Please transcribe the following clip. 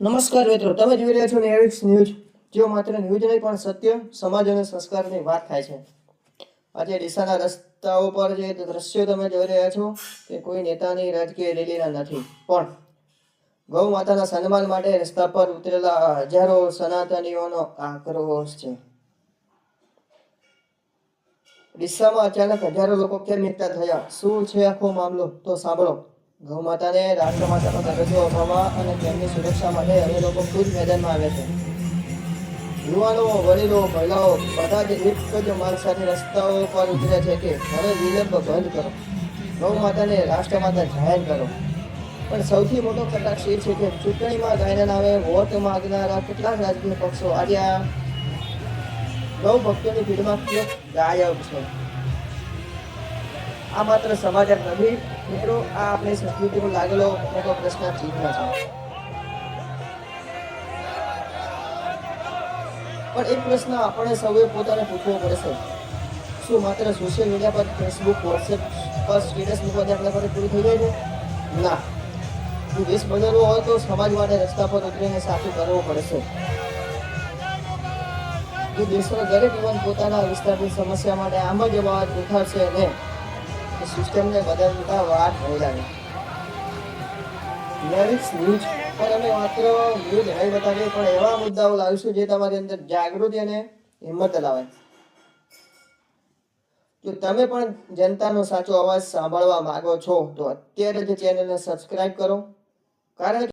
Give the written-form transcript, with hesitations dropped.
નમસ્કાર મિત્રો, તમે જોઈ રહ્યા છો નેવિક્સ ન્યૂઝ, જેઓ માત્ર ન્યૂઝ નહીં પણ સત્ય, સમાજ અને સંસ્કારની વાત થાય છે. આજે ડીસાના રસ્તાઓ પર જે દ્રશ્યો તમે જોઈ રહ્યા છો તે કોઈ નેતાની રાજકીય રેલીના નથી, પણ ગૌ માતાના સન્માન માટે રસ્તા પર ઉતરેલા હજારો સનાતનીઓનો આક્રોશ છે. ડીસામાં અચાનક હજારો લોકો કેમ એકઠા થયા? શું છે આખો મામલો? તો સાંભળો. ગૌ માતાને રાષ્ટ્રમાતાનો દરજ્જો અપાવવા અને તેમની સુરક્ષા માટે અમે લોકો ખુદ મેદાનમાં આવ્યા છે. યુવાનો, વડીલો, મહિલાઓ બધા જ એક જ માંગ સાથે રસ્તાઓ પર ઉતર્યા છે કે હવે વિલંબ બંધ કરો, ગૌ માતાને રાષ્ટ્રમાતા જાહેર કરો. પણ સૌથી મોટો કટાક્ષ એ છે કે ચૂંટણીમાં ગાયના નામે વોટ માંગનારા કેટલાક રાજકીય પક્ષો આજે આ ગૌ ભક્તોની ભીડમાં ક્યાંક ગાયબ છે. આ માત્ર સમાચાર નથી મિત્રો, આ આપણી સંસ્કૃતિમાં લાગેલો મોટો પ્રશ્ન ચિહ્ન છે. પણ એક પ્રશ્ન આપણે સૌએ પોતાને પૂછવો પડશે: શું માત્ર સોશિયલ મીડિયા પર, ફેસબુક, વોટ્સએપ પર સ્ટેટસ મૂકવાથી આપણા પર પૂરી થઈ જાય છે? ના. જો દેશ બદલવો હોય તો સમાજ માટે રસ્તા પર ઉતરીને સાચું કરવું પડશે. જો દેશનો દરેક યુવાન પોતાના વિસ્તારની સમસ્યા માટે આમ જ અવાજ ઉઠાવશે અને સિસ્ટમને બદલતા વાત થઈ લાગે. નેવિક્સ ન્યૂઝ પર અમે માત્ર ન્યૂઝ નહીં બતાવીએ, પણ એવા મુદ્દાઓ લાવીશું જે તમારી અંદર જાગૃતિ અને હિંમત લાવે. જો તમે પણ જનતાનો સાચો અવાજ સાંભળવા માંગો છો તો અત્યારે જ ચેનલને સબસ્ક્રાઇબ કરો, કારણ